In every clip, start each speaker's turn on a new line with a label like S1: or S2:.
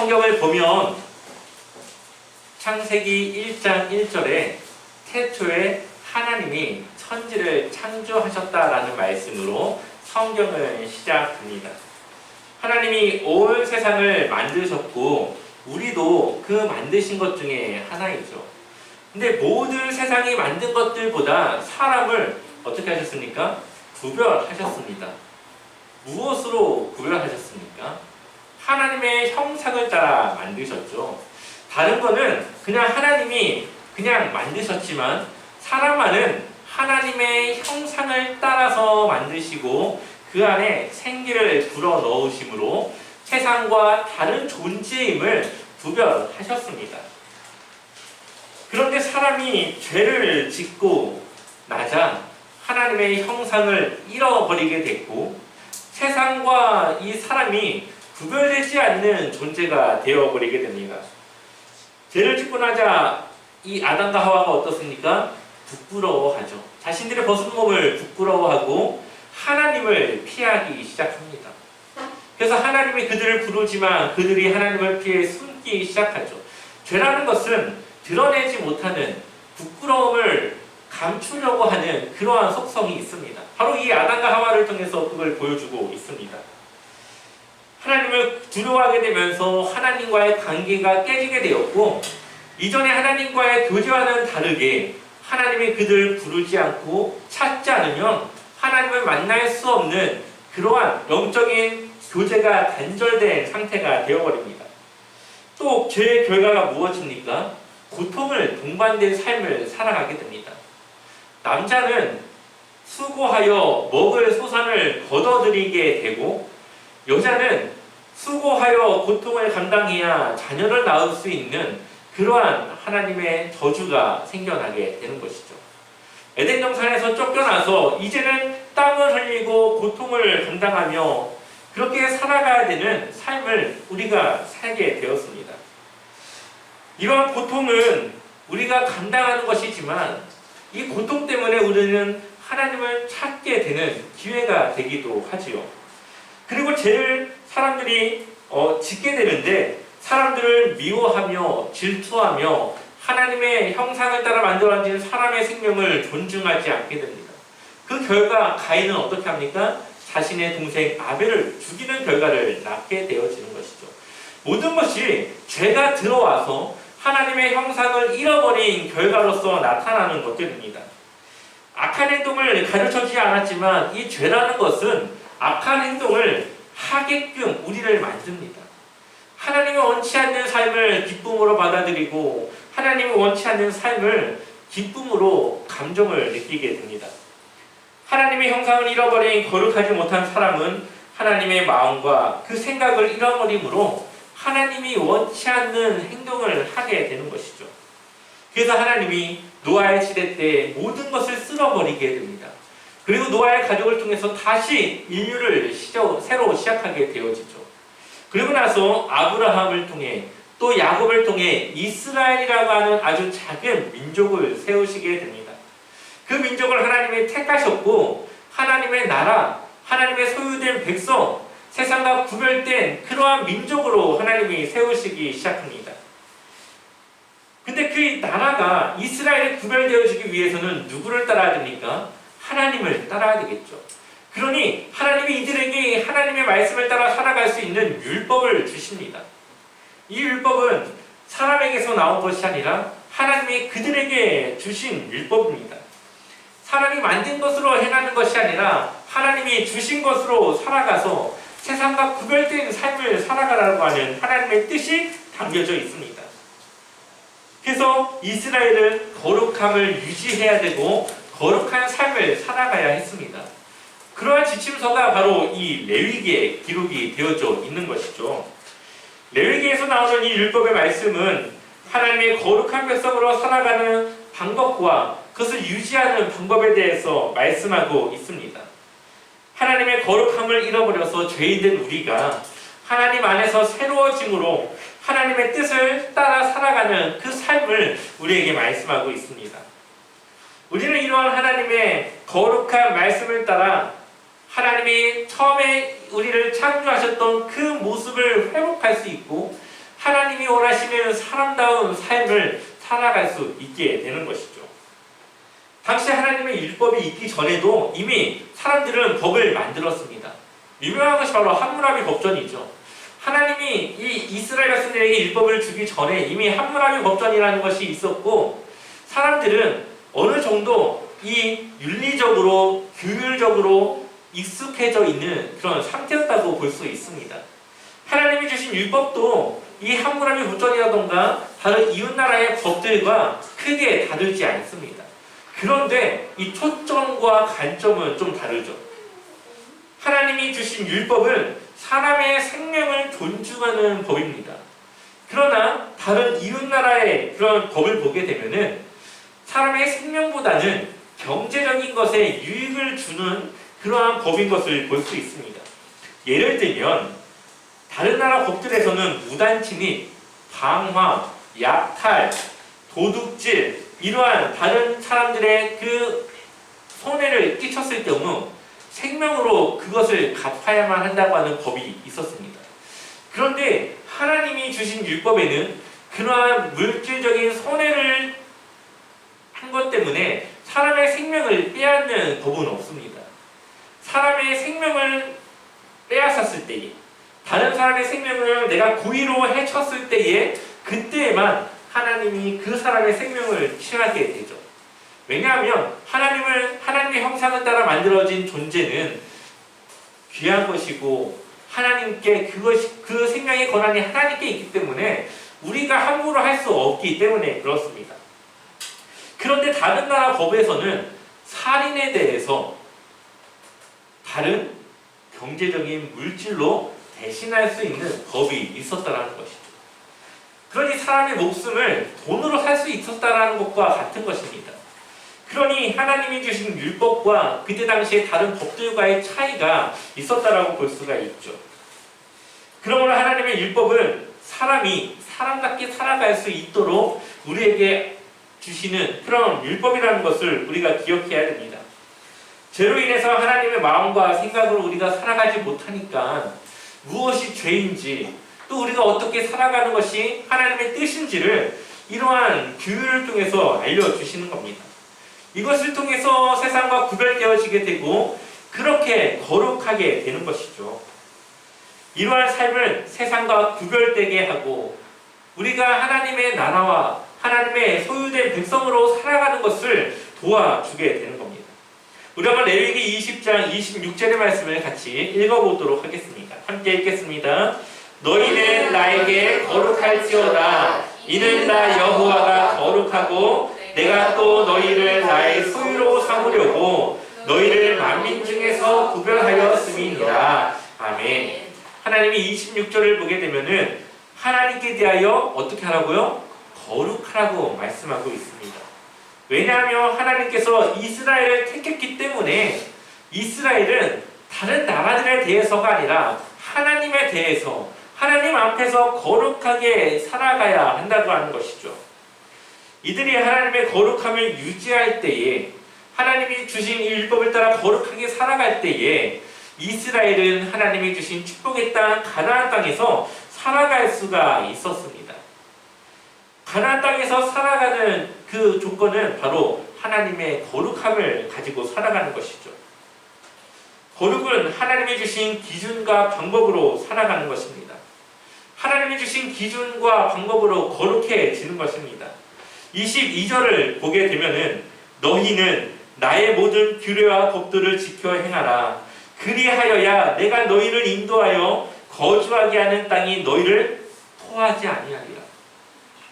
S1: 성경을 보면 창세기 1장 1절에 태초에 하나님이 천지를 창조하셨다라는 말씀으로 성경을 시작합니다. 하나님이 온 세상을 만드셨고 우리도 그 만드신 것 중에 하나이죠. 근데 모든 세상이 만든 것들보다 사람을 어떻게 하셨습니까? 구별하셨습니다. 무엇으로 구별하셨습니까? 하나님의 형상을 따라 만드셨죠. 다른 거는 그냥 하나님이 그냥 만드셨지만 사람만은 하나님의 형상을 따라서 만드시고 그 안에 생기를 불어넣으심으로 세상과 다른 존재임을 구별하셨습니다. 그런데 사람이 죄를 짓고 나자 하나님의 형상을 잃어버리게 됐고 세상과 이 사람이 구별되지 않는 존재가 되어버리게 됩니다. 죄를 짓고 나자 이 아담과 하와가 어떻습니까? 부끄러워하죠. 자신들의 벗은 몸을 부끄러워하고 하나님을 피하기 시작합니다. 그래서 하나님이 그들을 부르지만 그들이 하나님을 피해 숨기 시작하죠. 죄라는 것은 드러내지 못하는 부끄러움을 감추려고 하는 그러한 속성이 있습니다. 바로 이 아담과 하와를 통해서 그걸 보여주고 있습니다. 하나님을 두려워하게 되면서 하나님과의 관계가 깨지게 되었고 이전에 하나님과의 교제와는 다르게 하나님이 그들을 부르지 않고 찾지 않으면 하나님을 만날 수 없는 그러한 영적인 교제가 단절된 상태가 되어버립니다. 또 죄의 결과가 무엇입니까? 고통을 동반된 삶을 살아가게 됩니다. 남자는 수고하여 먹을 소산을 거둬들이게 되고 여자는 수고하여 고통을 감당해야 자녀를 낳을 수 있는 그러한 하나님의 저주가 생겨나게 되는 것이죠. 에덴 동산에서 쫓겨나서 이제는 땀을 흘리고 고통을 감당하며 그렇게 살아가야 되는 삶을 우리가 살게 되었습니다. 이러한 고통은 우리가 감당하는 것이지만 이 고통 때문에 우리는 하나님을 찾게 되는 기회가 되기도 하지요. 그리고 죄를 사람들이 짓게 되는데 사람들을 미워하며 질투하며 하나님의 형상을 따라 만들어진 사람의 생명을 존중하지 않게 됩니다. 그 결과 가인은 어떻게 합니까? 자신의 동생 아벨을 죽이는 결과를 낳게 되어지는 것이죠. 모든 것이 죄가 들어와서 하나님의 형상을 잃어버린 결과로서 나타나는 것들입니다. 악한 행동을 가르쳐주지 않았지만 이 죄라는 것은 악한 행동을 하게끔 우리를 만듭니다. 하나님이 원치 않는 삶을 기쁨으로 받아들이고 하나님이 원치 않는 삶을 기쁨으로 감정을 느끼게 됩니다. 하나님의 형상을 잃어버린 거룩하지 못한 사람은 하나님의 마음과 그 생각을 잃어버림으로 하나님이 원치 않는 행동을 하게 되는 것이죠. 그래서 하나님이 노아의 시대 때 모든 것을 쓸어버리게 됩니다. 그리고 노아의 가족을 통해서 다시 인류를 새로 시작하게 되어지죠. 그리고 나서 아브라함을 통해 또 야곱을 통해 이스라엘이라고 하는 아주 작은 민족을 세우시게 됩니다. 그 민족을 하나님이 택하셨고 하나님의 나라, 하나님의 소유된 백성, 세상과 구별된 그러한 민족으로 하나님이 세우시기 시작합니다. 근데 그 나라가 이스라엘이 구별되어지기 위해서는 누구를 따라야 됩니까? 하나님을 따라야 되겠죠. 그러니 하나님이 이들에게 하나님의 말씀을 따라 살아갈 수 있는 율법을 주십니다. 이 율법은 사람에게서 나온 것이 아니라 하나님이 그들에게 주신 율법입니다. 사람이 만든 것으로 행하는 것이 아니라 하나님이 주신 것으로 살아가서 세상과 구별된 삶을 살아가라고 하는 하나님의 뜻이 담겨져 있습니다. 그래서 이스라엘은 거룩함을 유지해야 되고 거룩한 삶을 살아가야 했습니다. 그러한 지침서가 바로 이 레위기에 기록이 되어져 있는 것이죠. 레위기에서 나오는 이 율법의 말씀은 하나님의 거룩한 백성으로 살아가는 방법과 그것을 유지하는 방법에 대해서 말씀하고 있습니다. 하나님의 거룩함을 잃어버려서 죄인된 우리가 하나님 안에서 새로워짐으로 하나님의 뜻을 따라 살아가는 그 삶을 우리에게 말씀하고 있습니다. 우리는 이러한 하나님의 거룩한 말씀을 따라 하나님이 처음에 우리를 창조하셨던 그 모습을 회복할 수 있고 하나님이 원하시는 사람다운 삶을 살아갈 수 있게 되는 것이죠. 당시 하나님의 율법이 있기 전에도 이미 사람들은 법을 만들었습니다. 유명한 것이 바로 함무라비 법전이죠. 하나님이 이 이스라엘 백성들에게 율법을 주기 전에 이미 함무라비 법전이라는 것이 있었고, 사람들은 어느 정도 이 윤리적으로 규율적으로 익숙해져 있는 그런 상태였다고 볼 수 있습니다. 하나님이 주신 율법도 이 함무라비 법전이라던가 다른 이웃나라의 법들과 크게 다르지 않습니다. 그런데 이 초점과 관점은 좀 다르죠. 하나님이 주신 율법은 사람의 생명을 존중하는 법입니다. 그러나 다른 이웃나라의 그런 법을 보게 되면은 사람의 생명보다는 경제적인 것에 유익을 주는 그러한 법인 것을 볼 수 있습니다. 예를 들면 다른 나라 법들에서는 무단침입, 방화, 약탈, 도둑질, 이러한 다른 사람들의 그 손해를 끼쳤을 경우 생명으로 그것을 갚아야만 한다고 하는 법이 있었습니다. 그런데 하나님이 주신 율법에는 그러한 물질적인 손해를 한 것 때문에 사람의 생명을 빼앗는 법은 없습니다. 사람의 생명을 빼앗았을 때에, 다른 사람의 생명을 내가 고의로 해쳤을 때에 그때에만 하나님이 그 사람의 생명을 취하게 되죠. 왜냐하면 하나님의 형상을 따라 만들어진 존재는 귀한 것이고 하나님께 그 생명의 권한이 하나님께 있기 때문에 우리가 함부로 할 수 없기 때문에 그렇습니다. 그런데 다른 나라 법에서는 살인에 대해서 다른 경제적인 물질로 대신할 수 있는 법이 있었다는 것이죠. 그러니 사람의 목숨을 돈으로 살 수 있었다는 것과 같은 것입니다. 그러니 하나님이 주신 율법과 그때 당시에 다른 법들과의 차이가 있었다라고 볼 수가 있죠. 그러므로 하나님의 율법은 사람이 사람답게 살아갈 수 있도록 우리에게 주시는 그런 율법이라는 것을 우리가 기억해야 됩니다. 죄로 인해서 하나님의 마음과 생각으로 우리가 살아가지 못하니까 무엇이 죄인지, 또 우리가 어떻게 살아가는 것이 하나님의 뜻인지를 이러한 규율을 통해서 알려주시는 겁니다. 이것을 통해서 세상과 구별되어지게 되고 그렇게 거룩하게 되는 것이죠. 이러한 삶을 세상과 구별되게 하고 우리가 하나님의 나라와 하나님의 소유된 백성으로 살아가는 것을 도와주게 되는 겁니다. 우리 한번 레위기 20장 26절의 말씀을 같이 읽어보도록 하겠습니다. 함께 읽겠습니다. 너희는 나에게 거룩할지어다. 이는 나 여호와가 거룩하고 내가 또 너희를 나의 소유로 삼으려고 너희를 만민 중에서 구별하였음이니라. 아멘. 하나님이 26절을 보게 되면은 하나님께 대하여 어떻게 하라고요? 거룩하라고 말씀하고 있습니다. 왜냐하면 하나님께서 이스라엘을 택했기 때문에 이스라엘은 다른 나라들에 대해서가 아니라 하나님에 대해서 하나님 앞에서 거룩하게 살아가야 한다고 하는 것이죠. 이들이 하나님의 거룩함을 유지할 때에, 하나님이 주신 이 율법을 따라 거룩하게 살아갈 때에 이스라엘은 하나님이 주신 축복의 땅 가나안 땅에서 살아갈 수가 있었습니다. 가나안 땅에서 살아가는 그 조건은 바로 하나님의 거룩함을 가지고 살아가는 것이죠. 거룩은 하나님이 주신 기준과 방법으로 살아가는 것입니다. 하나님이 주신 기준과 방법으로 거룩해지는 것입니다. 22절을 보게 되면은 너희는 나의 모든 규례와 법도를 지켜 행하라. 그리하여야 내가 너희를 인도하여 거주하게 하는 땅이 너희를 토하지 아니하리라.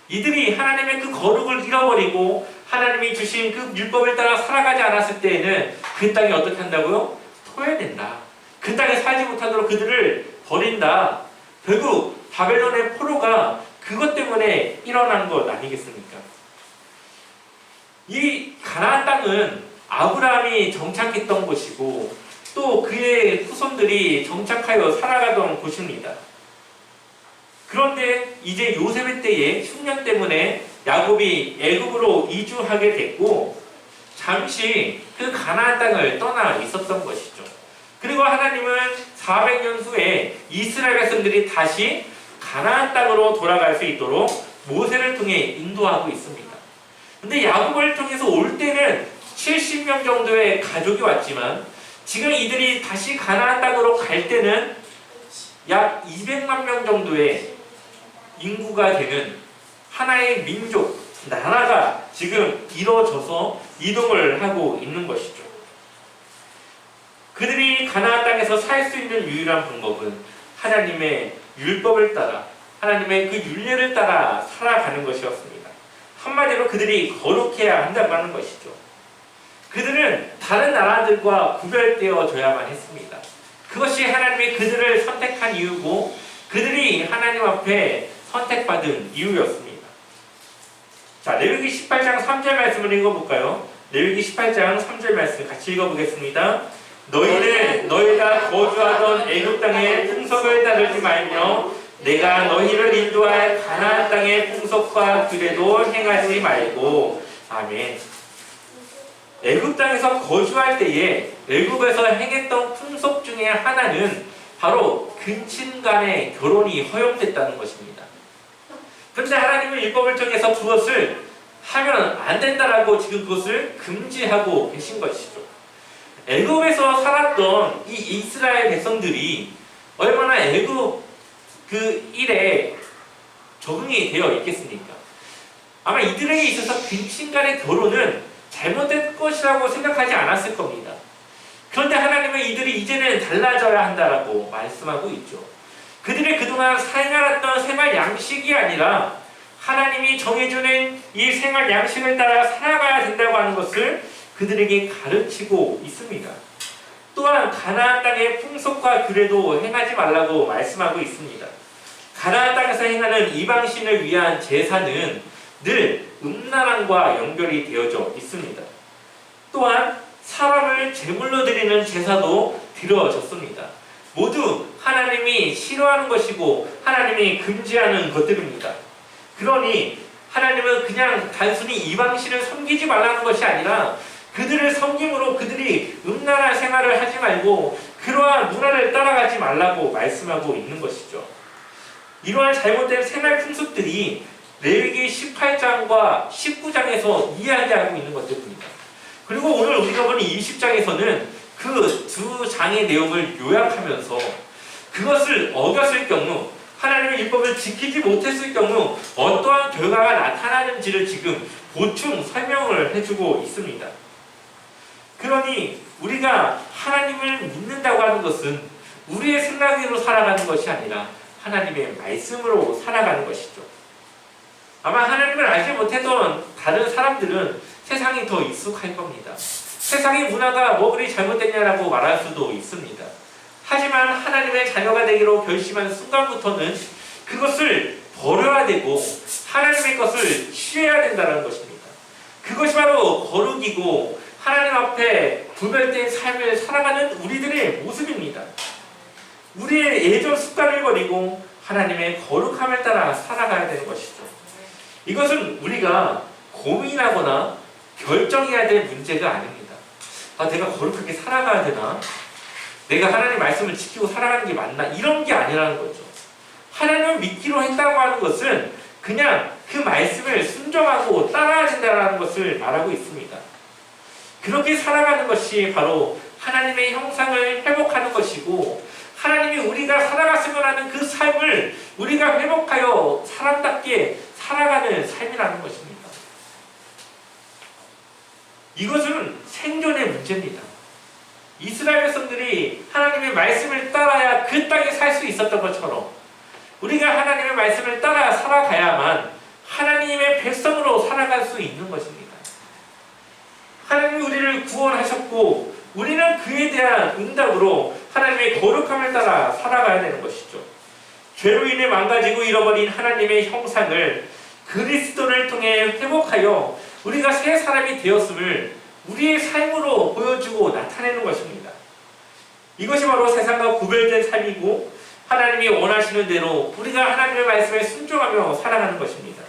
S1: 이들이 하나님의 그 거룩을 잃어버리고 하나님이 주신 그 율법을 따라 살아가지 않았을 때에는 그 땅이 어떻게 한다고요? 토해낸다. 그 땅에 살지 못하도록 그들을 버린다. 결국 바벨론의 포로가 그것 때문에 일어난 것 아니겠습니까? 이 가나안 땅은 아브라함이 정착했던 곳이고 또 그의 후손들이 정착하여 살아가던 곳입니다. 그런데 이제 요셉의 때에 흉년 때문에 야곱이 애굽으로 이주하게 됐고 잠시 그 가나안 땅을 떠나 있었던 것이죠. 그리고 하나님은 400년 후에 이스라엘 백성들이 다시 가나안 땅으로 돌아갈 수 있도록 모세를 통해 인도하고 있습니다. 근데 야곱을 통해서 올 때는 70명 정도의 가족이 왔지만 지금 이들이 다시 가나안 땅으로 갈 때는 약 200만 명 정도의 인구가 되는 하나의 민족, 나라가 지금 이루어져서 이동을 하고 있는 것이죠. 그들이 가나안 땅에서 살 수 있는 유일한 방법은 하나님의 율법을 따라, 하나님의 그 율례를 따라 살아가는 것이었습니다. 한마디로 그들이 거룩해야 한다고 하는 것이죠. 그들은 다른 나라들과 구별되어져야만 했습니다. 그것이 하나님이 그들을 선택한 이유고 그들이 하나님 앞에 선택받은 이유였습니다. 자, 레위기 18장 3절 말씀을 읽어볼까요? 레위기 18장 3절 말씀 같이 읽어보겠습니다. 너희가 거주하던 애굽 땅의 풍속을 따르지 말며 내가 너희를 인도할 가나안 땅의 풍속과 규례도 행하지 말고. 아멘. 애굽 땅에서 거주할 때에 애굽에서 행했던 풍속 중에 하나는 바로 근친 간의 결혼이 허용됐다는 것입니다. 그런데 하나님은 율법을 통해서 그것을 하면 안 된다라고 지금 그것을 금지하고 계신 것이죠. 애굽에서 살았던 이 이스라엘 백성들이 얼마나 애굽 그 일에 적응이 되어 있겠습니까? 아마 이들에게 있어서 근친 간의 결혼은 잘못된 것이라고 생각하지 않았을 겁니다. 그런데 하나님은 이들이 이제는 달라져야 한다라고 말씀하고 있죠. 그들이 그동안 생활했던 생활 양식이 아니라 하나님이 정해주는 이 생활 양식을 따라 살아가야 된다고 하는 것을 그들에게 가르치고 있습니다. 또한 가나안 땅의 풍속과 규례도 행하지 말라고 말씀하고 있습니다. 가나안 땅에서 행하는 이방신을 위한 제사는 늘 음란함과 연결이 되어져 있습니다. 또한 사람을 제물로 드리는 제사도 드려졌습니다. 모두 하나님이 싫어하는 것이고 하나님이 금지하는 것들입니다. 그러니 하나님은 그냥 단순히 이방신을 섬기지 말라는 것이 아니라 그들을 섬김으로 그들이 음란한 생활을 하지 말고 그러한 문화를 따라가지 말라고 말씀하고 있는 것이죠. 이러한 잘못된 생활 풍습들이 레위기 18장과 19장에서 이야기하고 있는 것들입니다. 그리고 오늘 우리가 보는 20장에서는 그 두 장의 내용을 요약하면서 그것을 어겼을 경우, 하나님의 율법을 지키지 못했을 경우 어떠한 결과가 나타나는지를 지금 보충 설명을 해주고 있습니다. 그러니 우리가 하나님을 믿는다고 하는 것은 우리의 생각으로 살아가는 것이 아니라 하나님의 말씀으로 살아가는 것이죠. 아마 하나님을 알지 못했던 다른 사람들은 세상이 더 익숙할 겁니다. 세상의 문화가 뭐 그리 잘못됐냐라고 말할 수도 있습니다. 하지만 하나님의 자녀가 되기로 결심한 순간부터는 그것을 버려야 되고 하나님의 것을 취해야 된다는 것입니다. 그것이 바로 거룩이고 하나님 앞에 구별된 삶을 살아가는 우리들의 모습입니다. 우리의 예전 습관을 버리고 하나님의 거룩함을 따라 살아가야 되는 것이죠. 이것은 우리가 고민하거나 결정해야 될 문제가 아닙니다. 내가 거룩하게 살아가야 되나? 내가 하나님 말씀을 지키고 살아가는 게 맞나? 이런 게 아니라는 거죠. 하나님을 믿기로 했다고 하는 것은 그냥 그 말씀을 순종하고 따라야 된다는 것을 말하고 있습니다. 그렇게 살아가는 것이 바로 하나님의 형상을 회복하는 것이고 하나님이 우리가 살아갔으면 하는 그 삶을 우리가 회복하여 사람답게 살아가는 삶이라는 것입니다. 이것은 생존의 문제입니다. 이스라엘 백성들이 하나님의 말씀을 따라야 그 땅에 살 수 있었던 것처럼 우리가 하나님의 말씀을 따라 살아가야만 하나님의 백성으로 살아갈 수 있는 것입니다. 하나님이 우리를 구원하셨고 우리는 그에 대한 응답으로 하나님의 거룩함을 따라 살아가야 되는 것이죠. 죄로 인해 망가지고 잃어버린 하나님의 형상을 그리스도를 통해 회복하여 우리가 새 사람이 되었음을 우리의 삶으로 보여주고 나타내는 것입니다. 이것이 바로 세상과 구별된 삶이고 하나님이 원하시는 대로 우리가 하나님의 말씀에 순종하며 살아가는 것입니다.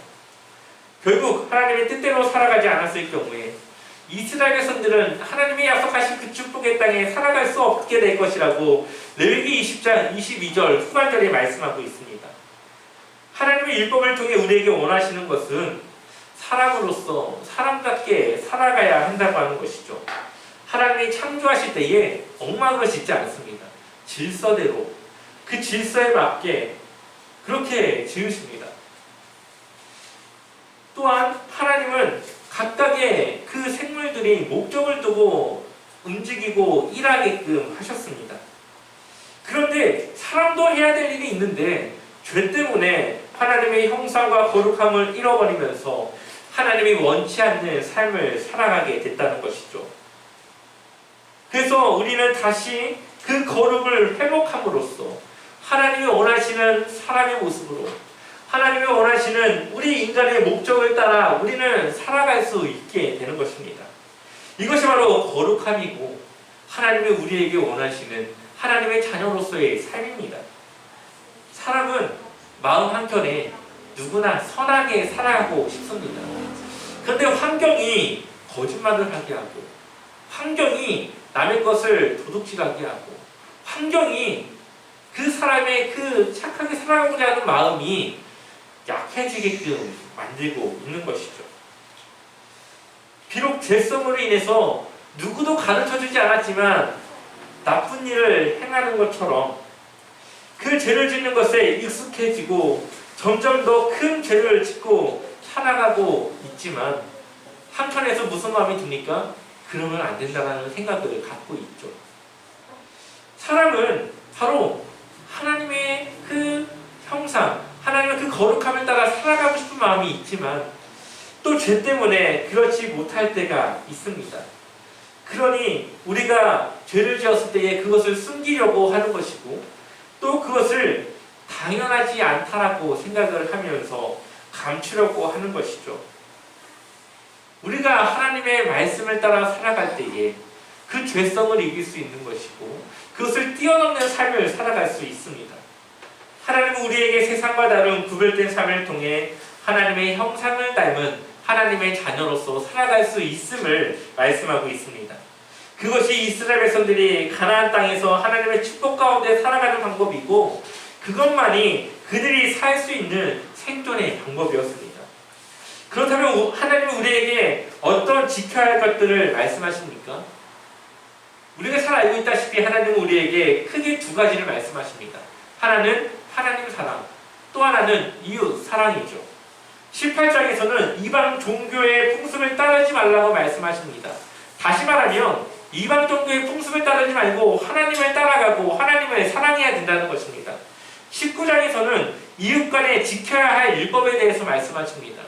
S1: 결국 하나님의 뜻대로 살아가지 않았을 경우에 이스라엘 백성들은 하나님이 약속하신 그 축복의 땅에 살아갈 수 없게 될 것이라고 레위기 20장 22절 후반절에 말씀하고 있습니다. 하나님의 율법을 통해 우리에게 원하시는 것은 사람으로서 사람답게 살아가야 한다고 하는 것이죠. 하나님이 창조하실 때에 엉망으로 짓지 않습니다. 질서대로, 그 질서에 맞게 그렇게 지으십니다. 또한 하나님은 각각의 그 생물들이 목적을 두고 움직이고 일하게끔 하셨습니다. 그런데 사람도 해야 될 일이 있는데 죄 때문에 하나님의 형상과 거룩함을 잃어버리면서 하나님이 원치 않는 삶을 살아가게 됐다는 것이죠. 그래서 우리는 다시 그 거룩을 회복함으로써 하나님이 원하시는 사람의 모습으로, 하나님이 원하시는 우리 인간의 목적을 따라 우리는 살아갈 수 있게 되는 것입니다. 이것이 바로 거룩함이고 하나님이 우리에게 원하시는 하나님의 자녀로서의 삶입니다. 사람은 마음 한켠에 누구나 선하게 살아가고 싶습니다. 그런데 환경이 거짓말을 하게 하고, 환경이 남의 것을 도둑질하게 하고, 환경이 그 사람의 그 착하게 살아가고자 하는 마음이 약해지게끔 만들고 있는 것이죠. 비록 죄성으로 인해서 누구도 가르쳐주지 않았지만 나쁜 일을 행하는 것처럼 그 죄를 짓는 것에 익숙해지고 점점 더 큰 죄를 짓고 살아가고 있지만 한편에서 무슨 마음이 듭니까? 그러면 안 된다는 생각을 갖고 있죠. 사람은 바로 하나님의 그 형상, 하나님의 그 거룩함을 따라 살아가고 싶은 마음이 있지만 또 죄 때문에 그렇지 못할 때가 있습니다. 그러니 우리가 죄를 지었을 때에 그것을 숨기려고 하는 것이고 또 그것을 당연하지 않다라고 생각을 하면서 감추려고 하는 것이죠. 우리가 하나님의 말씀을 따라 살아갈 때에 그 죄성을 이길 수 있는 것이고 그것을 뛰어넘는 삶을 살아갈 수 있습니다. 하나님은 우리에게 세상과 다른 구별된 삶을 통해 하나님의 형상을 닮은 하나님의 자녀로서 살아갈 수 있음을 말씀하고 있습니다. 그것이 이스라엘 백성들이 가나안 땅에서 하나님의 축복 가운데 살아가는 방법이고 그것만이 그들이 살 수 있는 생존의 방법이었습니다. 그렇다면 하나님은 우리에게 어떤 지켜야 할 것들을 말씀하십니까? 우리가 잘 알고 있다시피 하나님은 우리에게 크게 두 가지를 말씀하십니다. 하나는 하나님 사랑, 또 하나는 이웃 사랑이죠. 18장에서는 이방 종교의 풍습을 따르지 말라고 말씀하십니다. 다시 말하면 이방 종교의 풍습을 따르지 말고 하나님을 따라가고 하나님을 사랑해야 된다는 것입니다. 19장에서는 이웃 간에 지켜야 할 율법에 대해서 말씀하십니다.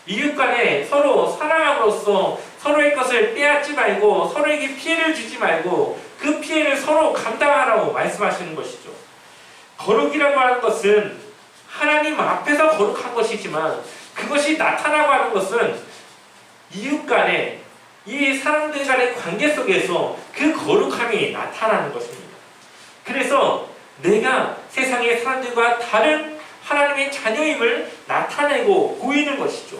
S1: 이웃 간에 서로 사랑함으로써 서로의 것을 빼앗지 말고 서로에게 피해를 주지 말고 그 피해를 서로 감당하라고 말씀하시는 것이죠. 거룩이라고 하는 것은 하나님 앞에서 거룩한 것이지만 그것이 나타나고 하는 것은 이웃 간에 이 사람들 간의 관계 속에서 그 거룩함이 나타나는 것입니다. 그래서 내가 세상의 사람들과 다른 하나님의 자녀임을 나타내고 보이는 것이죠.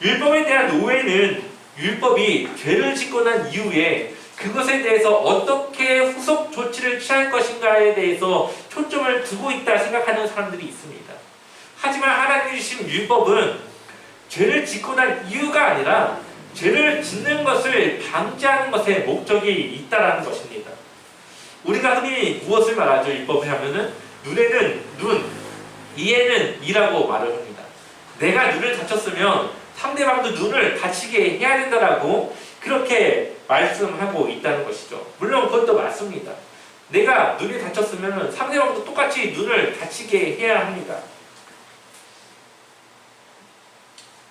S1: 율법에 대한 오해는 율법이 죄를 짓고 난 이후에 그것에 대해서 어떻게 후속 조치를 취할 것인가에 대해서 초점을 두고 있다 생각하는 사람들이 있습니다. 하지만 하나님이 주신 율법은 죄를 짓고 난 이유가 아니라 죄를 짓는 것을 방지하는 것에 목적이 있다라는 것입니다. 우리가 흔히 무엇을 말하죠? 율법을 하면은 눈에는 눈, 이에는 이라고 말을 합니다. 내가 눈을 다쳤으면 상대방도 눈을 다치게 해야 된다라고 그렇게 말씀하고 있다는 것이죠. 물론 그것도 맞습니다. 내가 눈이 다쳤으면 상대방도 똑같이 눈을 다치게 해야 합니다.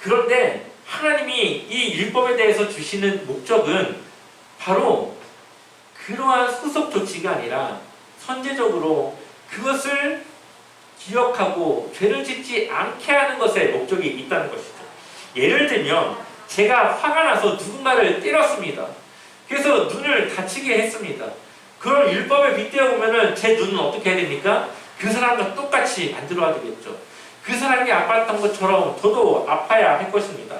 S1: 그런데 하나님이 이 율법에 대해서 주시는 목적은 바로 그러한 후속 조치가 아니라 선제적으로 그것을 기억하고 죄를 짓지 않게 하는 것에 목적이 있다는 것이죠. 예를 들면 제가 화가 나서 누군가를 때렸습니다. 그래서 눈을 다치게 했습니다. 그런 율법에 빗대어 보면은 제 눈은 어떻게 해야 됩니까? 그 사람과 똑같이 만들어야 되겠죠. 그 사람이 아팠던 것처럼 저도 아파야 할 것입니다.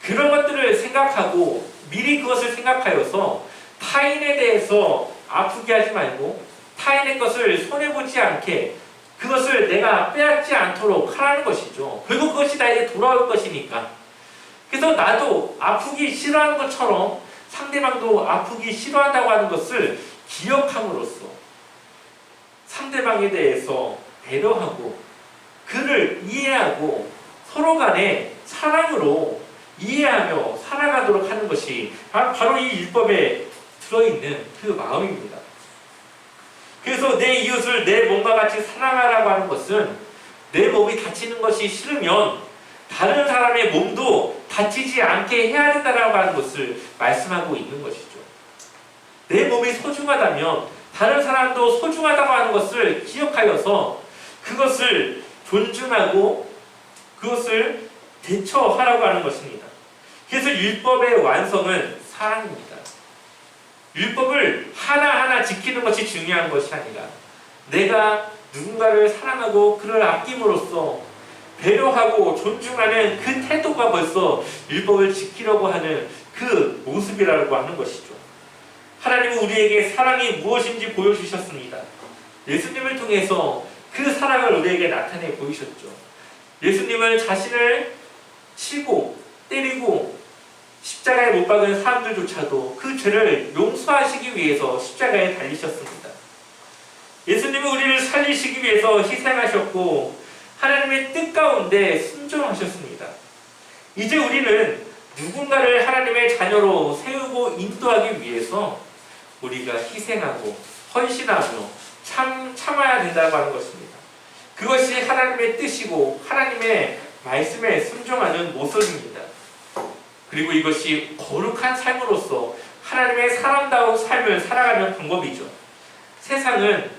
S1: 그런 것들을 생각하고 미리 그것을 생각하여서 타인에 대해서 아프게 하지 말고 타인의 것을 손해보지 않게 그것을 내가 빼앗지 않도록 하라는 것이죠. 결국 그것이 나에게 돌아올 것이니까. 그래서 나도 아프기 싫어하는 것처럼 상대방도 아프기 싫어한다고 하는 것을 기억함으로써 상대방에 대해서 배려하고 그를 이해하고 서로 간에 사랑으로 이해하며 살아가도록 하는 것이 바로 이 율법에 들어있는 그 마음입니다. 그래서 내 이웃을 내 몸과 같이 사랑하라고 하는 것은 내 몸이 다치는 것이 싫으면 다른 사람의 몸도 다치지 않게 해야 된다고 하는 것을 말씀하고 있는 것이죠. 내 몸이 소중하다면 다른 사람도 소중하다고 하는 것을 기억하여서 그것을 존중하고 그것을 대처하라고 하는 것입니다. 그래서 율법의 완성은 사랑입니다. 율법을 하나하나 지키는 것이 중요한 것이 아니라 내가 누군가를 사랑하고 그를 아낌으로써 배려하고 존중하는 그 태도가 벌써 율법을 지키려고 하는 그 모습이라고 하는 것이죠. 하나님은 우리에게 사랑이 무엇인지 보여주셨습니다. 예수님을 통해서 그 사랑을 우리에게 나타내 보이셨죠. 예수님은 자신을 치고 때리고 십자가에 못 박은 사람들조차도 그 죄를 용서하시기 위해서 십자가에 달리셨습니다. 예수님은 우리를 살리시기 위해서 희생하셨고 하나님의 뜻 가운데 순종하셨습니다. 이제 우리는 누군가를 하나님의 자녀로 세우고 인도하기 위해서 우리가 희생하고 헌신하며 참아야 된다고 하는 것입니다. 그것이 하나님의 뜻이고 하나님의 말씀에 순종하는 모습입니다. 그리고 이것이 거룩한 삶으로서 하나님의 사람다운 삶을 살아가는 방법이죠. 세상은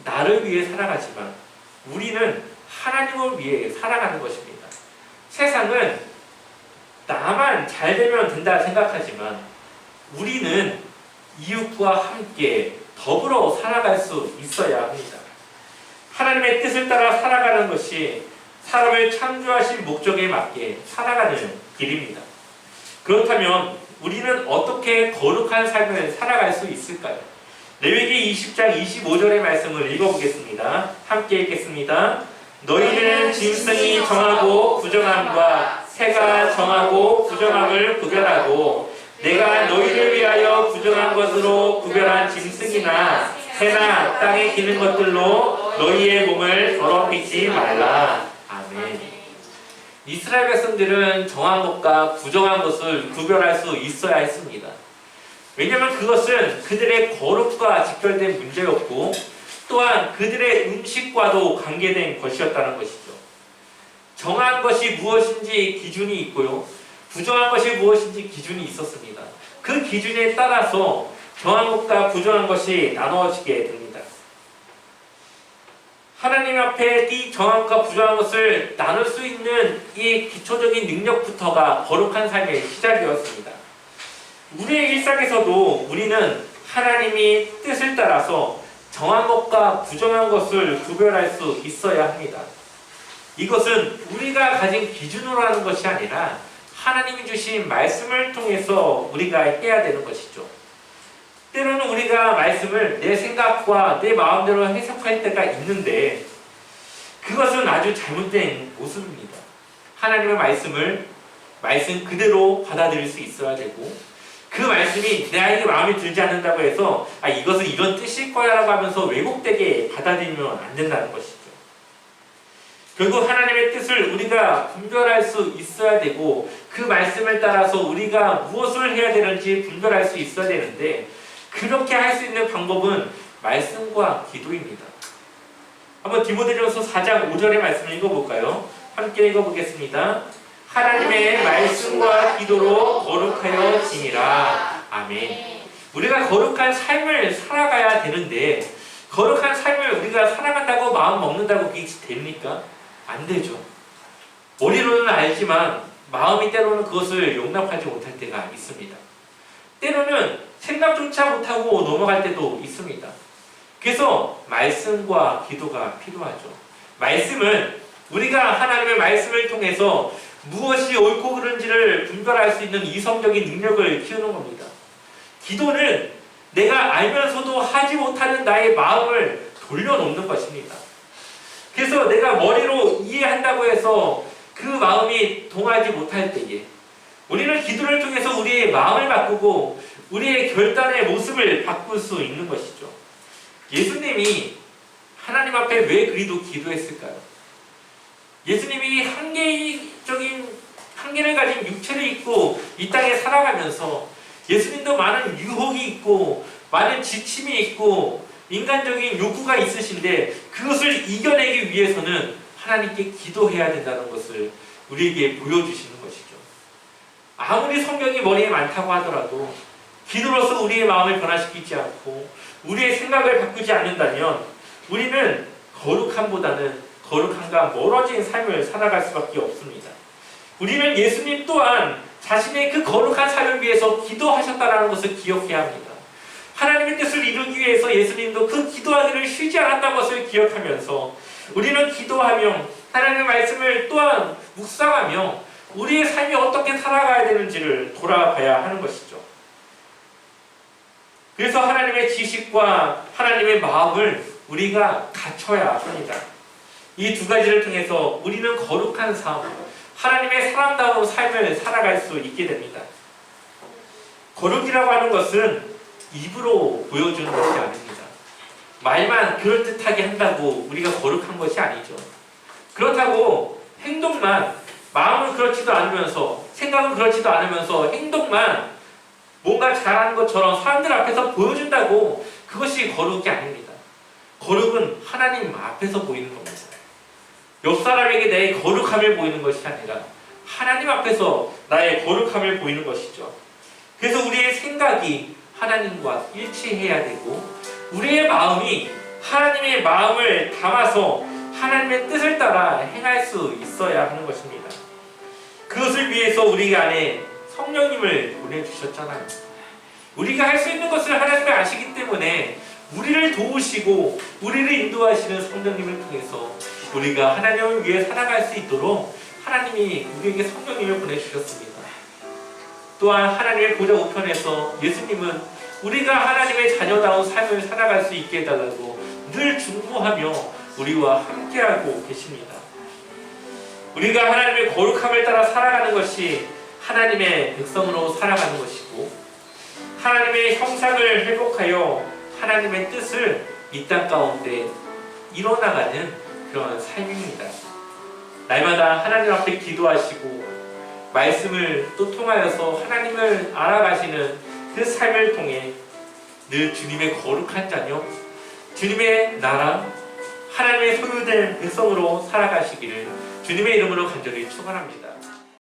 S1: 나를 위해 살아가지만 우리는 하나님을 위해 살아가는 것입니다. 세상은 나만 잘 되면 된다 생각하지만 우리는 이웃과 함께 더불어 살아갈 수 있어야 합니다. 하나님의 뜻을 따라 살아가는 것이 사람을 창조하신 목적에 맞게 살아가는 길입니다. 그렇다면 우리는 어떻게 거룩한 삶을 살아갈 수 있을까요? 레위기 20장 25절의 말씀을 읽어보겠습니다. 함께 읽겠습니다. 너희는 짐승이 정하고 부정함과 새가 정하고 부정함을 구별하고 내가 너희를 위하여 부정한 것으로 구별한 짐승이나 새나 땅에 기는 것들로 너희의 몸을 더럽히지 말라. 아멘. 이스라엘 백성들은 정한 것과 부정한 것을 구별할 수 있어야 했습니다. 왜냐하면 그것은 그들의 거룩과 직결된 문제였고 또한 그들의 음식과도 관계된 것이었다는 것이죠. 정한 것이 무엇인지 기준이 있고요. 부정한 것이 무엇인지 기준이 있었습니다. 그 기준에 따라서 정한 것과 부정한 것이 나누어지게 됩니다. 하나님 앞에 이 정한 것과 부정한 것을 나눌 수 있는 이 기초적인 능력부터가 거룩한 삶의 시작이었습니다. 우리의 일상에서도 우리는 하나님이 뜻을 따라서 정한 것과 부정한 것을 구별할 수 있어야 합니다. 이것은 우리가 가진 기준으로 하는 것이 아니라 하나님이 주신 말씀을 통해서 우리가 해야 되는 것이죠. 때로는 우리가 말씀을 내 생각과 내 마음대로 해석할 때가 있는데 그것은 아주 잘못된 모습입니다. 하나님의 말씀 그대로 받아들일 수 있어야 되고 그 말씀이 내게 마음에 들지 않는다고 해서 이것은 이런 뜻일 거야 라고 하면서 왜곡되게 받아들이면 안 된다는 것이죠. 결국 하나님의 뜻을 우리가 분별할 수 있어야 되고 그 말씀을 따라서 우리가 무엇을 해야 되는지 분별할 수 있어야 되는데 그렇게 할 수 있는 방법은 말씀과 기도입니다. 한번 디모데전서 4장 5절의 말씀을 읽어볼까요? 함께 읽어보겠습니다. 하나님의 말씀과 기도로 거룩하여 지니라. 아멘. 우리가 거룩한 삶을 살아가야 되는데 거룩한 삶을 우리가 살아간다고 마음 먹는다고 그게 됩니까? 안 되죠. 머리로는 알지만 마음이 때로는 그것을 용납하지 못할 때가 있습니다. 때로는 생각조차 못하고 넘어갈 때도 있습니다. 그래서 말씀과 기도가 필요하죠. 말씀은 우리가 하나님의 말씀을 통해서 무엇이 옳고 그른지를 분별할 수 있는 이성적인 능력을 키우는 겁니다. 기도는 내가 알면서도 하지 못하는 나의 마음을 돌려놓는 것입니다. 그래서 내가 머리로 이해한다고 해서 그 마음이 동하지 못할 때에 우리는 기도를 통해서 우리의 마음을 바꾸고 우리의 결단의 모습을 바꿀 수 있는 것이죠. 예수님이 하나님 앞에 왜 그리도 기도했을까요? 예수님이 한계를 가진 육체를 입고 이 땅에 살아가면서 예수님도 많은 유혹이 있고 많은 지침이 있고 인간적인 욕구가 있으신데 그것을 이겨내기 위해서는 하나님께 기도해야 된다는 것을 우리에게 보여주시는 것이죠. 아무리 성경이 머리에 많다고 하더라도 기도로서 우리의 마음을 변화시키지 않고 우리의 생각을 바꾸지 않는다면 우리는 거룩함보다는 거룩함과 멀어진 삶을 살아갈 수밖에 없습니다. 우리는 예수님 또한 자신의 그 거룩한 삶을 위해서 기도하셨다는 것을 기억해야 합니다. 하나님의 뜻을 이루기 위해서 예수님도 그 기도하기를 쉬지 않았다는 것을 기억하면서 우리는 기도하며 하나님의 말씀을 또한 묵상하며 우리의 삶이 어떻게 살아가야 되는지를 돌아봐야 하는 것이죠. 그래서 하나님의 지식과 하나님의 마음을 우리가 갖춰야 합니다. 이 두 가지를 통해서 우리는 거룩한 삶, 하나님의 사람다운 삶을 살아갈 수 있게 됩니다. 거룩이라고 하는 것은 입으로 보여주는 것이 아닙니다. 말만 그럴듯하게 한다고 우리가 거룩한 것이 아니죠. 그렇다고 행동만, 마음은 그렇지도 않으면서 생각은 그렇지도 않으면서 행동만 뭔가 잘하는 것처럼 사람들 앞에서 보여준다고 그것이 거룩이 아닙니다. 거룩은 하나님 앞에서 보이는 겁니다. 옆 사람에게 내 거룩함을 보이는 것이 아니라 하나님 앞에서 나의 거룩함을 보이는 것이죠. 그래서 우리의 생각이 하나님과 일치해야 되고 우리의 마음이 하나님의 마음을 담아서 하나님의 뜻을 따라 행할 수 있어야 하는 것입니다. 그것을 위해서 우리 안에 성령님을 보내주셨잖아요. 우리가 할 수 있는 것을 하나님이 아시기 때문에 우리를 도우시고 우리를 인도하시는 성령님을 통해서 우리가 하나님을 위해 살아갈 수 있도록 하나님이 우리에게 성령님을 보내주셨습니다. 또한 하나님의 보좌 우편에서 예수님은 우리가 하나님의 자녀다운 삶을 살아갈 수 있게 해달라고 늘 중보하며 우리와 함께하고 계십니다. 우리가 하나님의 거룩함을 따라 살아가는 것이 하나님의 백성으로 살아가는 것이고 하나님의 형상을 회복하여 하나님의 뜻을 이 땅 가운데 이뤄나가는 그런 삶입니다. 날마다 하나님 앞에 기도하시고 말씀을 또 통하여서 하나님을 알아가시는 그 삶을 통해 늘 주님의 거룩한 자녀, 주님의 나라, 하나님의 소유된 백성으로 살아가시기를 주님의 이름으로 간절히 축원합니다.